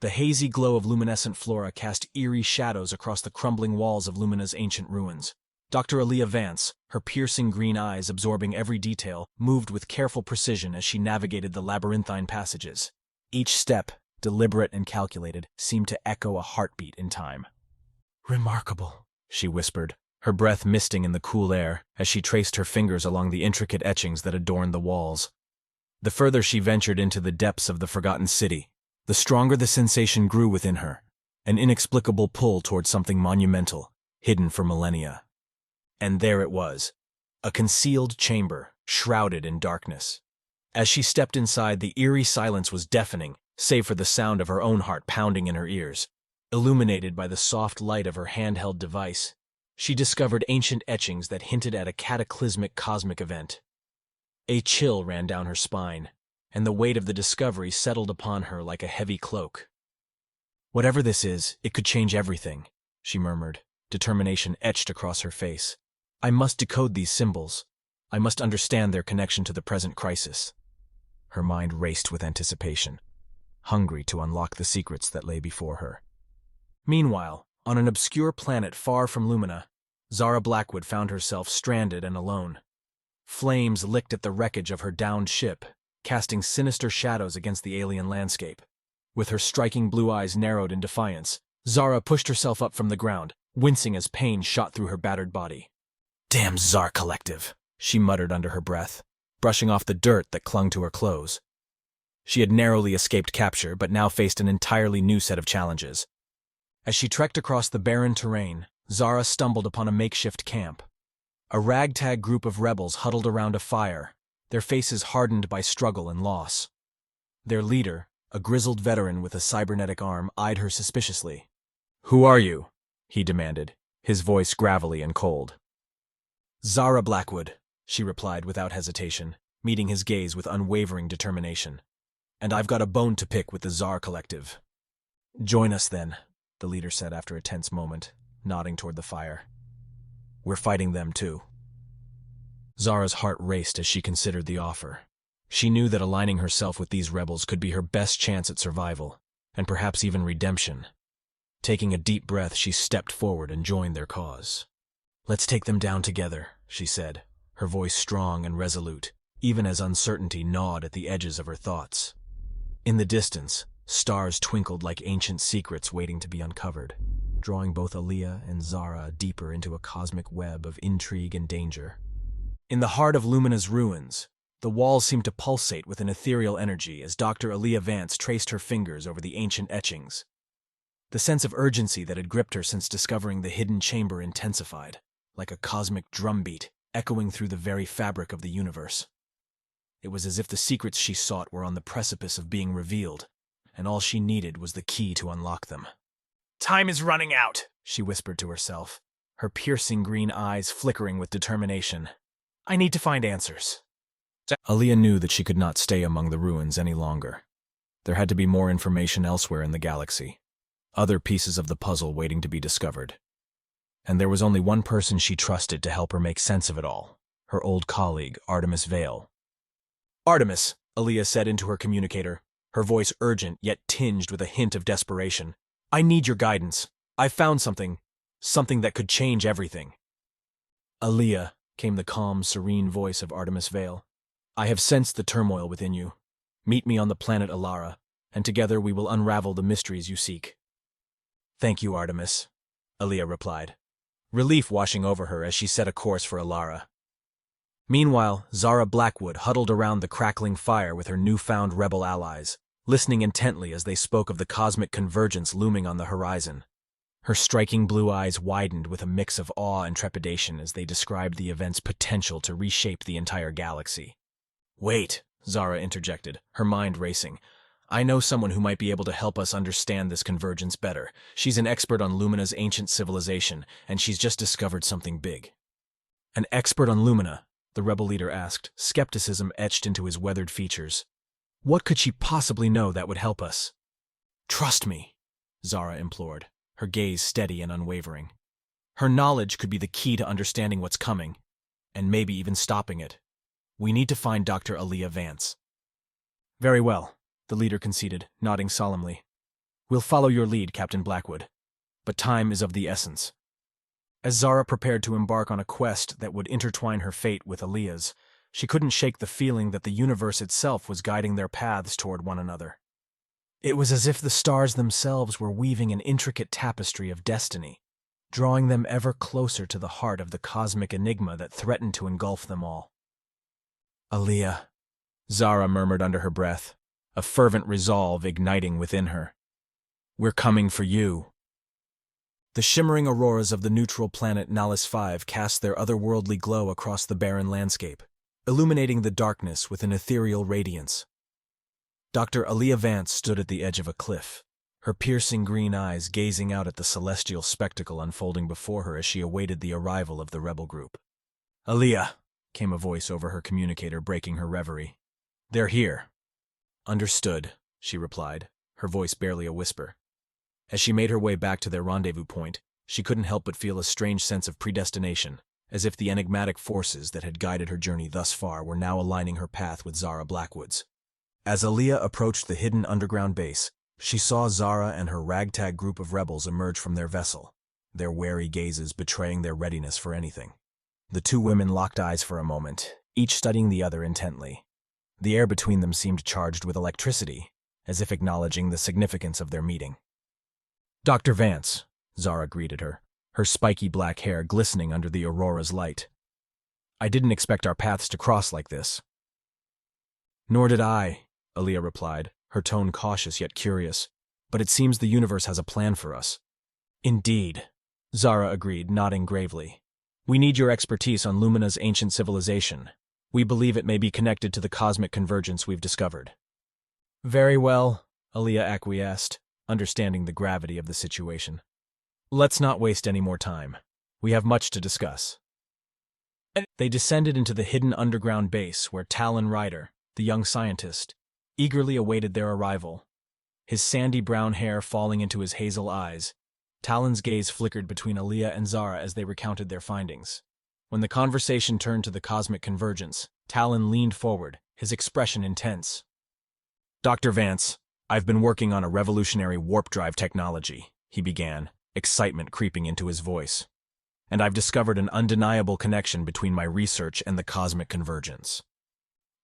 The hazy glow of luminescent flora cast eerie shadows across the crumbling walls of Lumina's ancient ruins. Dr. Aaliyah Vance, her piercing green eyes absorbing every detail, moved with careful precision as she navigated the labyrinthine passages. Each step, deliberate and calculated, seemed to echo a heartbeat in time. "Remarkable," she whispered, her breath misting in the cool air as she traced her fingers along the intricate etchings that adorned the walls. The further she ventured into the depths of the forgotten city, the stronger the sensation grew within her, an inexplicable pull toward something monumental, hidden for millennia. And there it was, a concealed chamber, shrouded in darkness. As she stepped inside, the eerie silence was deafening, save for the sound of her own heart pounding in her ears. Illuminated by the soft light of her handheld device, she discovered ancient etchings that hinted at a cataclysmic cosmic event. A chill ran down her spine, and the weight of the discovery settled upon her like a heavy cloak. "Whatever this is, it could change everything," she murmured, determination etched across her face. "I must decode these symbols. I must understand their connection to the present crisis." Her mind raced with anticipation, hungry to unlock the secrets that lay before her. Meanwhile, on an obscure planet far from Lumina, Zara Blackwood found herself stranded and alone. Flames licked at the wreckage of her downed ship, casting sinister shadows against the alien landscape. With her striking blue eyes narrowed in defiance, Zara pushed herself up from the ground, wincing as pain shot through her battered body. "Damn Zar Collective," she muttered under her breath, brushing off the dirt that clung to her clothes. She had narrowly escaped capture, but now faced an entirely new set of challenges. As she trekked across the barren terrain, Zara stumbled upon a makeshift camp. A ragtag group of rebels huddled around a fire, their faces hardened by struggle and loss. Their leader, a grizzled veteran with a cybernetic arm, eyed her suspiciously. "Who are you?" he demanded, his voice gravelly and cold. "Zara Blackwood," she replied without hesitation, meeting his gaze with unwavering determination. "And I've got a bone to pick with the Zar Collective." "Join us then," the leader said after a tense moment, nodding toward the fire. "We're fighting them too." Zara's heart raced as she considered the offer. She knew that aligning herself with these rebels could be her best chance at survival, and perhaps even redemption. Taking a deep breath, she stepped forward and joined their cause. "Let's take them down together," she said, her voice strong and resolute, even as uncertainty gnawed at the edges of her thoughts. In the distance, stars twinkled like ancient secrets waiting to be uncovered, drawing both Aaliyah and Zara deeper into a cosmic web of intrigue and danger. In the heart of Lumina's ruins, the walls seemed to pulsate with an ethereal energy as Dr. Aaliyah Vance traced her fingers over the ancient etchings. The sense of urgency that had gripped her since discovering the hidden chamber intensified, like a cosmic drumbeat echoing through the very fabric of the universe. It was as if the secrets she sought were on the precipice of being revealed, and all she needed was the key to unlock them. "Time is running out," she whispered to herself, her piercing green eyes flickering with determination. "I need to find answers." Aaliyah knew that she could not stay among the ruins any longer. There had to be more information elsewhere in the galaxy, other pieces of the puzzle waiting to be discovered. And there was only one person she trusted to help her make sense of it all, her old colleague, Artemis Vale. "Artemis," Aaliyah said into her communicator, her voice urgent yet tinged with a hint of desperation. "I need your guidance. I've found something that could change everything." "Aaliyah," came the calm, serene voice of Artemis Vale, "I have sensed the turmoil within you. Meet me on the planet Alara, and together we will unravel the mysteries you seek." "Thank you, Artemis," Aaliyah replied, relief washing over her as she set a course for Alara. Meanwhile, Zara Blackwood huddled around the crackling fire with her newfound rebel allies, listening intently as they spoke of the cosmic convergence looming on the horizon. Her striking blue eyes widened with a mix of awe and trepidation as they described the event's potential to reshape the entire galaxy. "Wait," Zara interjected, her mind racing. "I know someone who might be able to help us understand this convergence better. She's an expert on Lumina's ancient civilization, and she's just discovered something big." "An expert on Lumina?" the rebel leader asked, skepticism etched into his weathered features. "What could she possibly know that would help us?" "Trust me," Zara implored, her gaze steady and unwavering. "Her knowledge could be the key to understanding what's coming, and maybe even stopping it. We need to find Dr. Aaliyah Vance." "Very well," the leader conceded, nodding solemnly. We'll follow your lead, Captain Blackwood. But time is of the essence. As Zara prepared to embark on a quest that would intertwine her fate with Aaliyah's, she couldn't shake the feeling that the universe itself was guiding their paths toward one another. It was as if the stars themselves were weaving an intricate tapestry of destiny, drawing them ever closer to the heart of the cosmic enigma that threatened to engulf them all. Aaliyah, Zara murmured under her breath, a fervent resolve igniting within her. We're coming for you. The shimmering auroras of the neutral planet Nallis 5 cast their otherworldly glow across the barren landscape, illuminating the darkness with an ethereal radiance. Dr. Aaliyah Vance stood at the edge of a cliff, her piercing green eyes gazing out at the celestial spectacle unfolding before her as she awaited the arrival of the rebel group. "Aaliyah," came a voice over her communicator, breaking her reverie. "They're here." "Understood," she replied, her voice barely a whisper. As she made her way back to their rendezvous point, she couldn't help but feel a strange sense of predestination, as if the enigmatic forces that had guided her journey thus far were now aligning her path with Zara Blackwood's. As Aaliyah approached the hidden underground base, she saw Zara and her ragtag group of rebels emerge from their vessel, their wary gazes betraying their readiness for anything. The two women locked eyes for a moment, each studying the other intently. The air between them seemed charged with electricity, as if acknowledging the significance of their meeting. "Dr. Vance," Zara greeted her, her spiky black hair glistening under the aurora's light. "I didn't expect our paths to cross like this." "Nor did I," Aaliyah replied, her tone cautious yet curious. "But it seems the universe has a plan for us." "Indeed," Zara agreed, nodding gravely. "We need your expertise on Lumina's ancient civilization. We believe it may be connected to the cosmic convergence we've discovered." "Very well," Aaliyah acquiesced, understanding the gravity of the situation. "Let's not waste any more time. We have much to discuss." They descended into the hidden underground base where Talon Ryder, the young scientist, eagerly awaited their arrival. His sandy brown hair falling into his hazel eyes, Talon's gaze flickered between Aaliyah and Zara as they recounted their findings. When the conversation turned to the cosmic convergence, Talon leaned forward, his expression intense. "Dr. Vance, I've been working on a revolutionary warp drive technology," he began, excitement creeping into his voice. "And I've discovered an undeniable connection between my research and the cosmic convergence."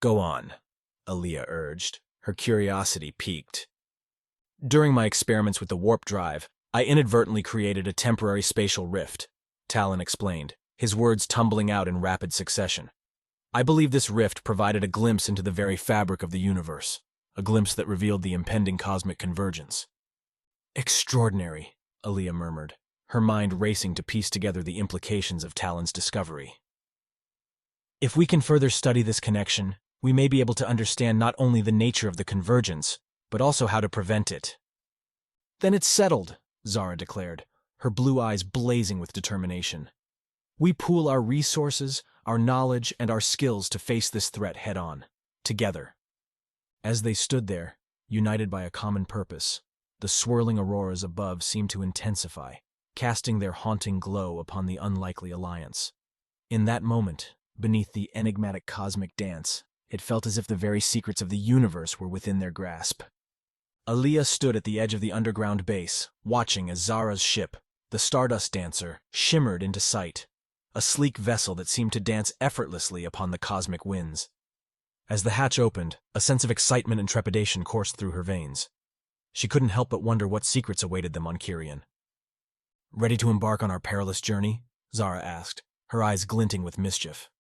"Go on," Aaliyah urged, her curiosity piqued. "During my experiments with the warp drive, I inadvertently created a temporary spatial rift," Talon explained, his words tumbling out in rapid succession. "I believe this rift provided a glimpse into the very fabric of the universe, a glimpse that revealed the impending cosmic convergence." "Extraordinary," Aaliyah murmured, her mind racing to piece together the implications of Talon's discovery. "If we can further study this connection, we may be able to understand not only the nature of the convergence, but also how to prevent it." "Then it's settled," Zara declared, her blue eyes blazing with determination. "We pool our resources, our knowledge, and our skills to face this threat head-on, together." As they stood there, united by a common purpose, the swirling auroras above seemed to intensify, casting their haunting glow upon the unlikely alliance. In that moment, beneath the enigmatic cosmic dance, it felt as if the very secrets of the universe were within their grasp. Aaliyah stood at the edge of the underground base, watching as Zara's ship, the Stardust Dancer, shimmered into sight, a sleek vessel that seemed to dance effortlessly upon the cosmic winds. As the hatch opened, a sense of excitement and trepidation coursed through her veins. She couldn't help but wonder what secrets awaited them on Kyrian. "Ready to embark on our perilous journey?" Zara asked, her eyes glinting with mischief.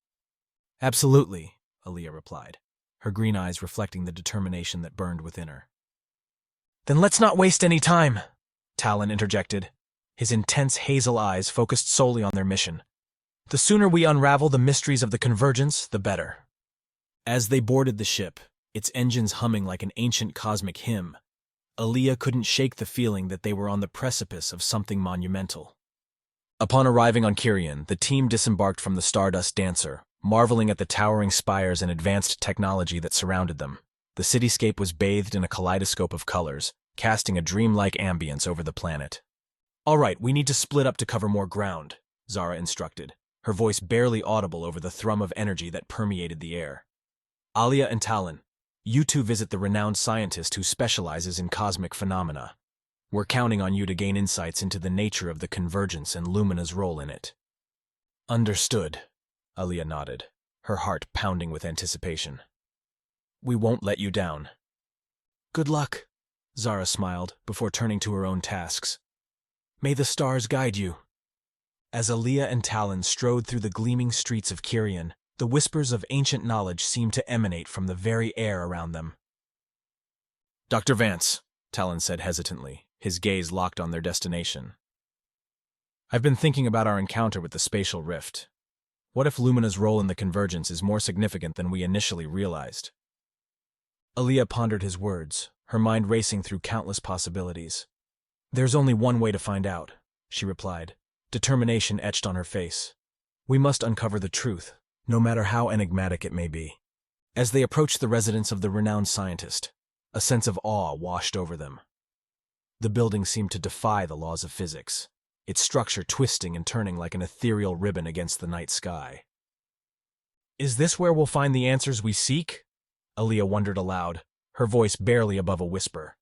"Absolutely," Aaliyah replied, her green eyes reflecting the determination that burned within her. "Then let's not waste any time," Talon interjected, his intense hazel eyes focused solely on their mission. "The sooner we unravel the mysteries of the convergence, the better." As they boarded the ship, its engines humming like an ancient cosmic hymn, Aaliyah couldn't shake the feeling that they were on the precipice of something monumental. Upon arriving on Kyrian, the team disembarked from the Stardust Dancer, marveling at the towering spires and advanced technology that surrounded them. The cityscape was bathed in a kaleidoscope of colors, casting a dreamlike ambience over the planet. "All right, we need to split up to cover more ground," Zara instructed, her voice barely audible over the thrum of energy that permeated the air. "Aaliyah and Talon, you two visit the renowned scientist who specializes in cosmic phenomena. We're counting on you to gain insights into the nature of the convergence and Lumina's role in it. Understood, Aliyah nodded, her heart pounding with anticipation. We won't let you down. Good luck, Zara smiled before turning to her own tasks. May the stars guide you. As Aliyah and Talon strode through the gleaming streets of Kyrian, the whispers of ancient knowledge seemed to emanate from the very air around them. Dr. Vance, Talon said hesitantly, his gaze locked on their destination. I've been thinking about our encounter with the spatial rift. What if Lumina's role in the convergence is more significant than we initially realized? Aliyah pondered his words, her mind racing through countless possibilities. There's only one way to find out, she replied, determination etched on her face. We must uncover the truth, no matter how enigmatic it may be. As they approached the residence of the renowned scientist, a sense of awe washed over them. The building seemed to defy the laws of physics, its structure twisting and turning like an ethereal ribbon against the night sky. Is this where we'll find the answers we seek? Aliyah wondered aloud, her voice barely above a whisper.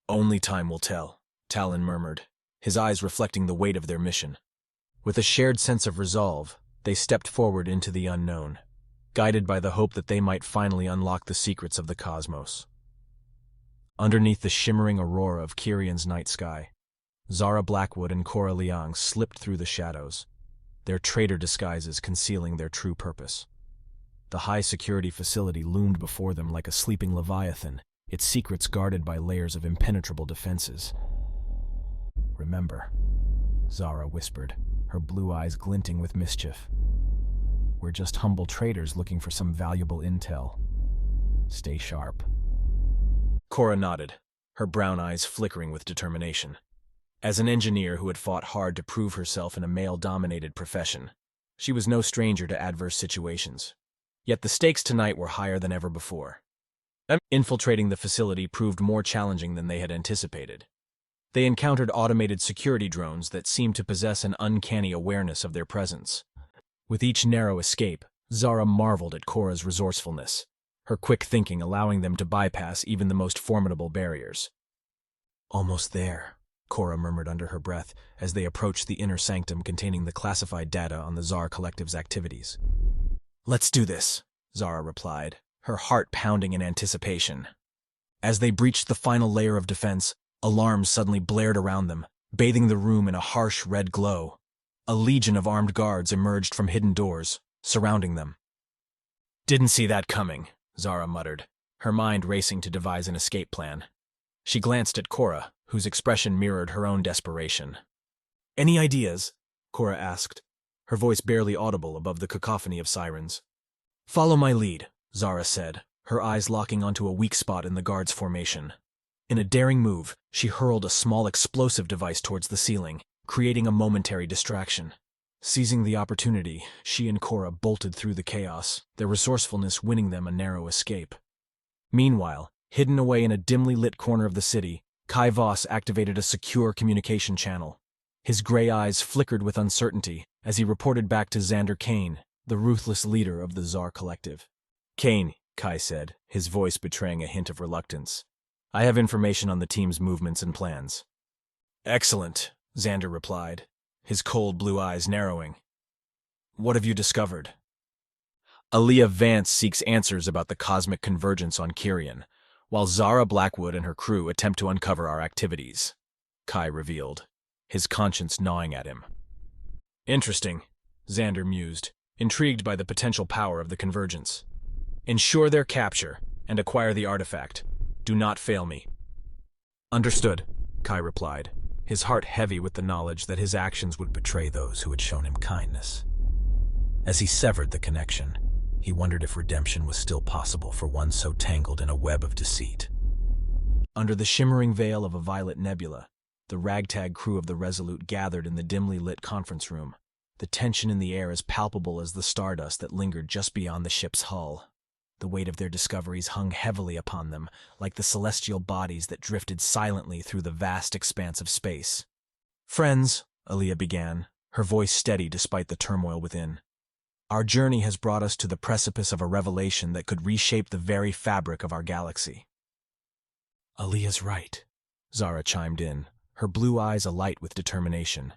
Only time will tell, Talon murmured, his eyes reflecting the weight of their mission. With a shared sense of resolve, they stepped forward into the unknown, guided by the hope that they might finally unlock the secrets of the cosmos. Underneath the shimmering aurora of Kyrian's night sky, Zara Blackwood and Cora Liang slipped through the shadows, their traitor disguises concealing their true purpose. The high-security facility loomed before them like a sleeping leviathan, its secrets guarded by layers of impenetrable defenses. Remember, Zara whispered, her blue eyes glinting with mischief. We're just humble traders looking for some valuable intel. Stay sharp. Cora nodded, her brown eyes flickering with determination. As an engineer who had fought hard to prove herself in a male-dominated profession, she was no stranger to adverse situations. Yet the stakes tonight were higher than ever before. Infiltrating the facility proved more challenging than they had anticipated. They encountered automated security drones that seemed to possess an uncanny awareness of their presence. With each narrow escape, Zara marveled at Cora's resourcefulness, her quick thinking allowing them to bypass even the most formidable barriers. Almost there, Cora murmured under her breath as they approached the inner sanctum containing the classified data on the Zar Collective's activities. Let's do this, Zara replied, her heart pounding in anticipation. As they breached the final layer of defense, alarms suddenly blared around them, bathing the room in a harsh red glow. A legion of armed guards emerged from hidden doors, surrounding them. Didn't see that coming, Zara muttered, her mind racing to devise an escape plan. She glanced at Cora, whose expression mirrored her own desperation. Any ideas? Cora asked, her voice barely audible above the cacophony of sirens. Follow my lead, Zara said, her eyes locking onto a weak spot in the guards' formation. In a daring move, she hurled a small explosive device towards the ceiling, creating a momentary distraction. Seizing the opportunity, she and Cora bolted through the chaos, their resourcefulness winning them a narrow escape. Meanwhile, hidden away in a dimly lit corner of the city, Kai Voss activated a secure communication channel. His gray eyes flickered with uncertainty as he reported back to Xander Kane, the ruthless leader of the Zar Collective. Kane, Kai said, his voice betraying a hint of reluctance. I have information on the team's movements and plans. Excellent, Xander replied, his cold blue eyes narrowing. What have you discovered? Aliyah Vance seeks answers about the cosmic convergence on Kyrian, while Zara Blackwood and her crew attempt to uncover our activities, Kai revealed, his conscience gnawing at him. Interesting, Xander mused, intrigued by the potential power of the convergence. Ensure their capture and acquire the artifact. Do not fail me. Understood, Kai replied, his heart heavy with the knowledge that his actions would betray those who had shown him kindness. As he severed the connection, he wondered if redemption was still possible for one so tangled in a web of deceit. Under the shimmering veil of a violet nebula, the ragtag crew of the Resolute gathered in the dimly lit conference room, the tension in the air as palpable as the stardust that lingered just beyond the ship's hull. The weight of their discoveries hung heavily upon them, like the celestial bodies that drifted silently through the vast expanse of space. Friends, Aliyah began, her voice steady despite the turmoil within. Our journey has brought us to the precipice of a revelation that could reshape the very fabric of our galaxy. Aliyah's right, Zara chimed in, her blue eyes alight with determination.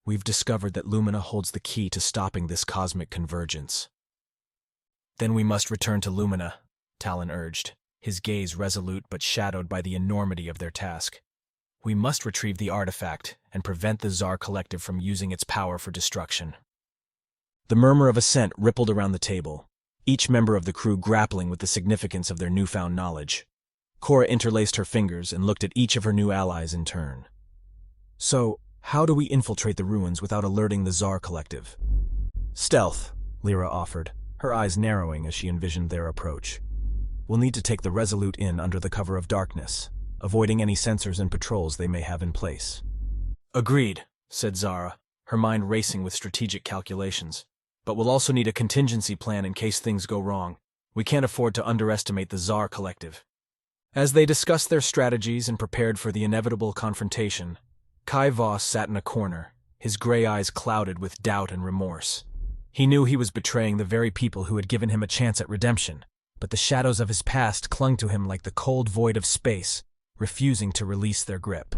We've discovered that Lumina holds the key to stopping this cosmic convergence. Then we must return to Lumina, Talon urged, his gaze resolute but shadowed by the enormity of their task. We must retrieve the artifact and prevent the Tsar Collective from using its power for destruction. The murmur of assent rippled around the table, each member of the crew grappling with the significance of their newfound knowledge. Cora interlaced her fingers and looked at each of her new allies in turn. So, how do we infiltrate the ruins without alerting the Tsar Collective? Stealth, Lyra offered, her eyes narrowing as she envisioned their approach. We'll need to take the Resolute in under the cover of darkness, avoiding any sensors and patrols they may have in place. Agreed, said Zara, her mind racing with strategic calculations. But we'll also need a contingency plan in case things go wrong. We can't afford to underestimate the Tsar Collective. As they discussed their strategies and prepared for the inevitable confrontation, Kai Voss sat in a corner, his gray eyes clouded with doubt and remorse. He knew he was betraying the very people who had given him a chance at redemption, but the shadows of his past clung to him like the cold void of space, refusing to release their grip.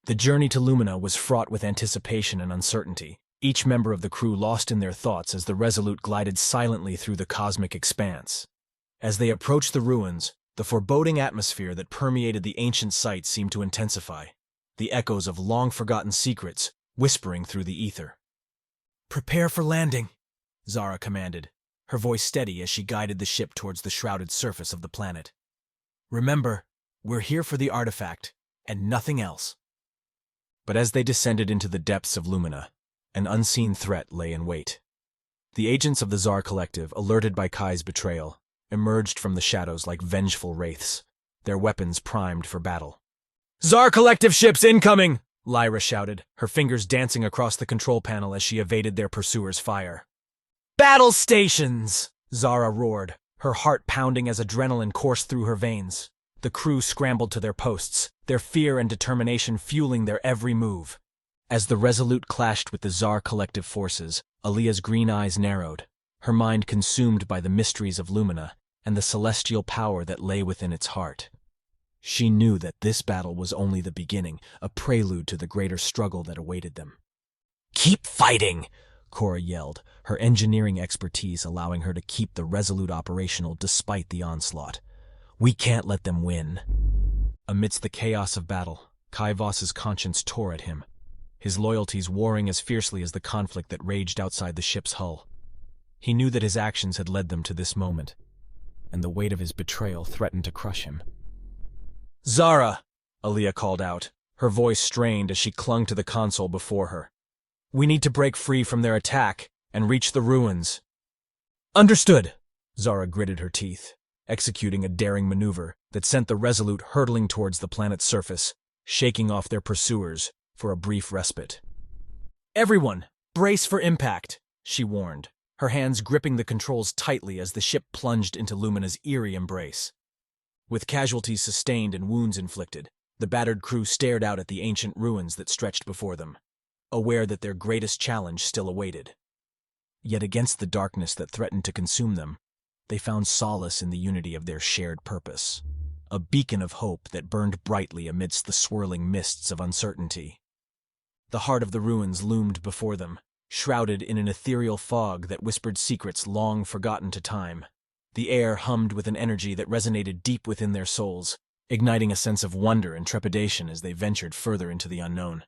The journey to Lumina was fraught with anticipation and uncertainty, each member of the crew lost in their thoughts as the Resolute glided silently through the cosmic expanse. As they approached the ruins, the foreboding atmosphere that permeated the ancient site seemed to intensify, the echoes of long-forgotten secrets whispering through the ether. "Prepare for landing," Zara commanded, her voice steady as she guided the ship towards the shrouded surface of the planet. "Remember, we're here for the artifact, and nothing else." But as they descended into the depths of Lumina, an unseen threat lay in wait. The agents of the Tsar Collective, alerted by Kai's betrayal, emerged from the shadows like vengeful wraiths, their weapons primed for battle. "Tsar Collective ships incoming!" Lyra shouted, her fingers dancing across the control panel as she evaded their pursuers' fire. "Battle stations!" Zara roared, her heart pounding as adrenaline coursed through her veins. The crew scrambled to their posts, their fear and determination fueling their every move. As the Resolute clashed with the Tsar Collective forces, Alia's green eyes narrowed, her mind consumed by the mysteries of Lumina and the celestial power that lay within its heart. She knew that this battle was only the beginning, a prelude to the greater struggle that awaited them. "Keep fighting!" Cora yelled, her engineering expertise allowing her to keep the Resolute operational despite the onslaught. "We can't let them win." Amidst the chaos of battle, Kai Voss's conscience tore at him, his loyalties warring as fiercely as the conflict that raged outside the ship's hull. He knew that his actions had led them to this moment, and the weight of his betrayal threatened to crush him. "Zara!" Alia called out, her voice strained as she clung to the console before her. "We need to break free from their attack and reach the ruins." "Understood!" Zara gritted her teeth, executing a daring maneuver that sent the Resolute hurtling towards the planet's surface, shaking off their pursuers for a brief respite. "Everyone, brace for impact," she warned, her hands gripping the controls tightly as the ship plunged into Lumina's eerie embrace. With casualties sustained and wounds inflicted, the battered crew stared out at the ancient ruins that stretched before them, aware that their greatest challenge still awaited. Yet against the darkness that threatened to consume them, they found solace in the unity of their shared purpose, a beacon of hope that burned brightly amidst the swirling mists of uncertainty. The heart of the ruins loomed before them, shrouded in an ethereal fog that whispered secrets long forgotten to time. The air hummed with an energy that resonated deep within their souls, igniting a sense of wonder and trepidation as they ventured further into the unknown.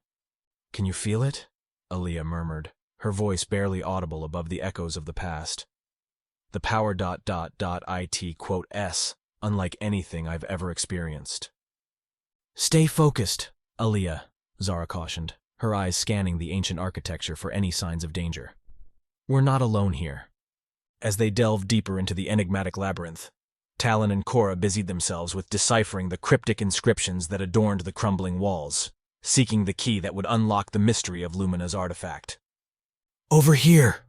"Can you feel it?" Alia murmured, her voice barely audible above the echoes of the past. "The power .it, unlike anything I've ever experienced." "Stay focused, Alia," Zara cautioned, her eyes scanning the ancient architecture for any signs of danger. "We're not alone here." As they delved deeper into the enigmatic labyrinth, Talon and Cora busied themselves with deciphering the cryptic inscriptions that adorned the crumbling walls, seeking the key that would unlock the mystery of Lumina's artifact. "Over here!"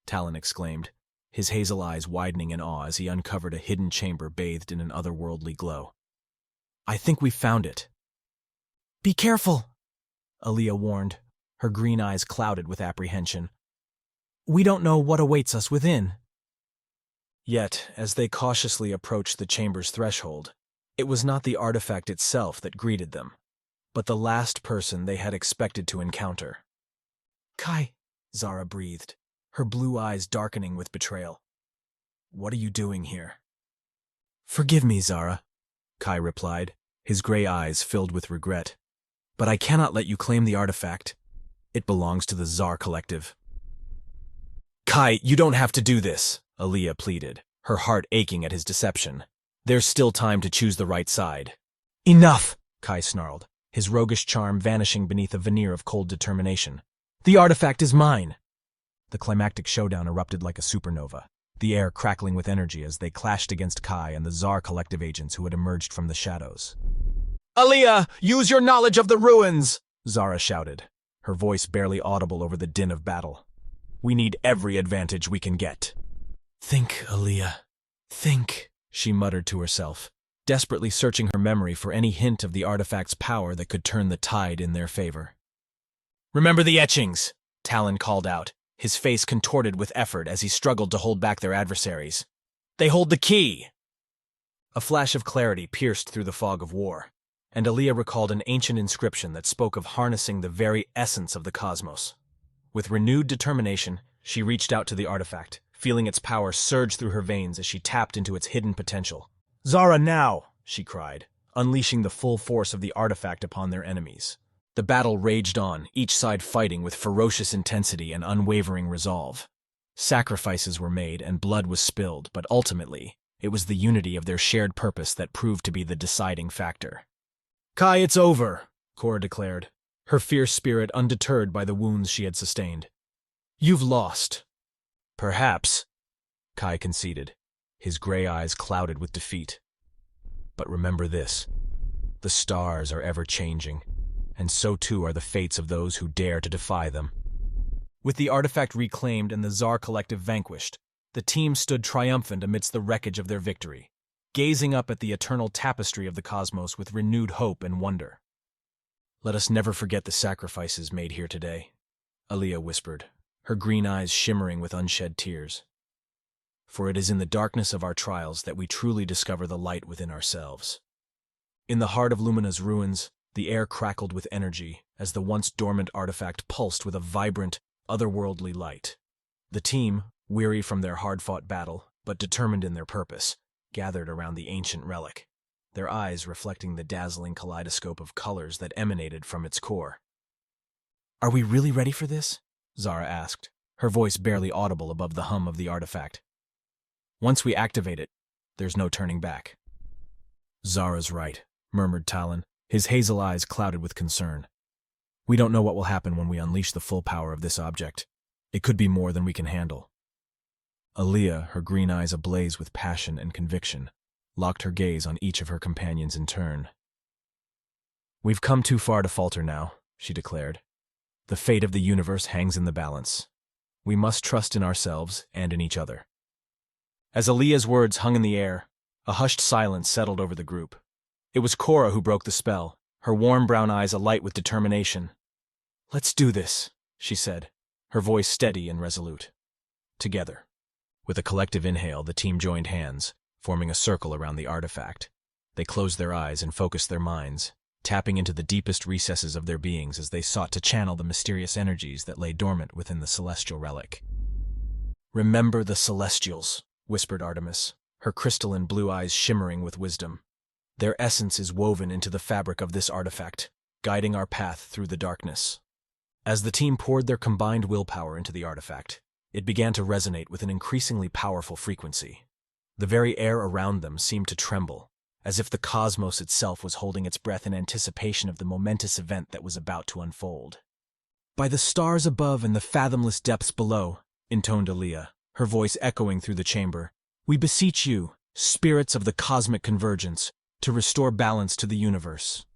Talon exclaimed, his hazel eyes widening in awe as he uncovered a hidden chamber bathed in an otherworldly glow. "I think we found it." "Be careful," Alia warned, her green eyes clouded with apprehension. "We don't know what awaits us within." Yet, as they cautiously approached the chamber's threshold, it was not the artifact itself that greeted them, but the last person they had expected to encounter. "Kai," Zara breathed, her blue eyes darkening with betrayal. "What are you doing here?" "Forgive me, Zara," Kai replied, his gray eyes filled with regret. "But I cannot let you claim the artifact. It belongs to the Tsar Collective." "Kai, you don't have to do this," Aliyah pleaded, her heart aching at his deception. "There's still time to choose the right side." "Enough!" Kai snarled, his roguish charm vanishing beneath a veneer of cold determination. "The artifact is mine!" The climactic showdown erupted like a supernova, the air crackling with energy as they clashed against Kai and the Tsar Collective agents who had emerged from the shadows. "Aliyah, use your knowledge of the ruins!" Zara shouted, her voice barely audible over the din of battle. "We need every advantage we can get." "Think, Aliyah, think," she muttered to herself, desperately searching her memory for any hint of the artifact's power that could turn the tide in their favor. "Remember the etchings," Talon called out, his face contorted with effort as he struggled to hold back their adversaries. "They hold the key!" A flash of clarity pierced through the fog of war, and Aliyah recalled an ancient inscription that spoke of harnessing the very essence of the cosmos. With renewed determination, she reached out to the artifact, feeling its power surge through her veins as she tapped into its hidden potential. "Zara, now!" she cried, unleashing the full force of the artifact upon their enemies. The battle raged on, each side fighting with ferocious intensity and unwavering resolve. Sacrifices were made and blood was spilled, but ultimately, it was the unity of their shared purpose that proved to be the deciding factor. "Kai, it's over," Cora declared, her fierce spirit undeterred by the wounds she had sustained. "You've lost." "Perhaps," Kai conceded, his gray eyes clouded with defeat. "But remember this, the stars are ever-changing, and so too are the fates of those who dare to defy them." With the artifact reclaimed and the Tsar Collective vanquished, the team stood triumphant amidst the wreckage of their victory, gazing up at the eternal tapestry of the cosmos with renewed hope and wonder. "Let us never forget the sacrifices made here today," Aliyah whispered, her green eyes shimmering with unshed tears. "For it is in the darkness of our trials that we truly discover the light within ourselves." In the heart of Lumina's ruins, the air crackled with energy as the once dormant artifact pulsed with a vibrant, otherworldly light. The team, weary from their hard-fought battle, but determined in their purpose, gathered around the ancient relic, their eyes reflecting the dazzling kaleidoscope of colors that emanated from its core. "Are we really ready for this?" Zara asked, her voice barely audible above the hum of the artifact. "Once we activate it, there's no turning back." "Zara's right," murmured Talon, his hazel eyes clouded with concern. "We don't know what will happen when we unleash the full power of this object. It could be more than we can handle." Aliyah, her green eyes ablaze with passion and conviction, locked her gaze on each of her companions in turn. "We've come too far to falter now," she declared. "The fate of the universe hangs in the balance. We must trust in ourselves and in each other." As Aliyah's words hung in the air, a hushed silence settled over the group. It was Cora who broke the spell, her warm brown eyes alight with determination. "Let's do this," she said, her voice steady and resolute. Together, with a collective inhale, the team joined hands, forming a circle around the artifact. They closed their eyes and focused their minds, tapping into the deepest recesses of their beings as they sought to channel the mysterious energies that lay dormant within the celestial relic. "Remember the Celestials," whispered Artemis, her crystalline blue eyes shimmering with wisdom. "Their essence is woven into the fabric of this artifact, guiding our path through the darkness." As the team poured their combined willpower into the artifact, it began to resonate with an increasingly powerful frequency. The very air around them seemed to tremble, as if the cosmos itself was holding its breath in anticipation of the momentous event that was about to unfold. "By the stars above and the fathomless depths below," intoned Aliyah, her voice echoing through the chamber, "we beseech you, spirits of the cosmic convergence, to restore balance to the universe."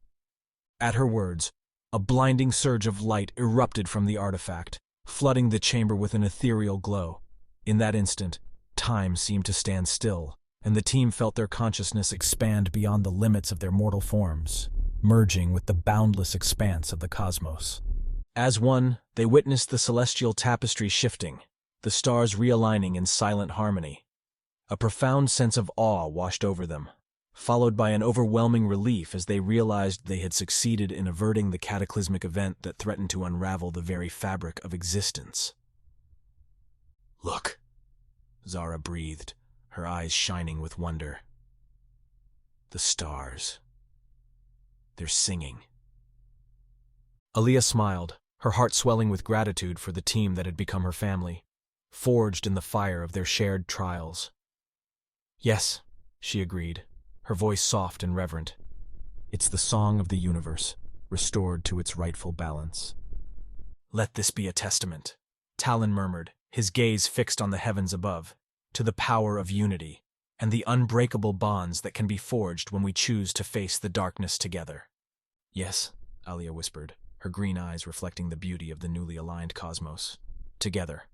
At her words, a blinding surge of light erupted from the artifact, flooding the chamber with an ethereal glow. In that instant, time seemed to stand still, and the team felt their consciousness expand beyond the limits of their mortal forms, merging with the boundless expanse of the cosmos. As one, they witnessed the celestial tapestry shifting, the stars realigning in silent harmony. A profound sense of awe washed over them, followed by an overwhelming relief as they realized they had succeeded in averting the cataclysmic event that threatened to unravel the very fabric of existence. "Look," Zara breathed, her eyes shining with wonder. "The stars. They're singing." Aaliyah smiled, her heart swelling with gratitude for the team that had become her family, forged in the fire of their shared trials. "Yes," she agreed, her voice soft and reverent. "It's the song of the universe, restored to its rightful balance." "Let this be a testament," Talon murmured, his gaze fixed on the heavens above, "to the power of unity and the unbreakable bonds that can be forged when we choose to face the darkness together." "Yes," Aaliyah whispered, her green eyes reflecting the beauty of the newly aligned cosmos. "Together."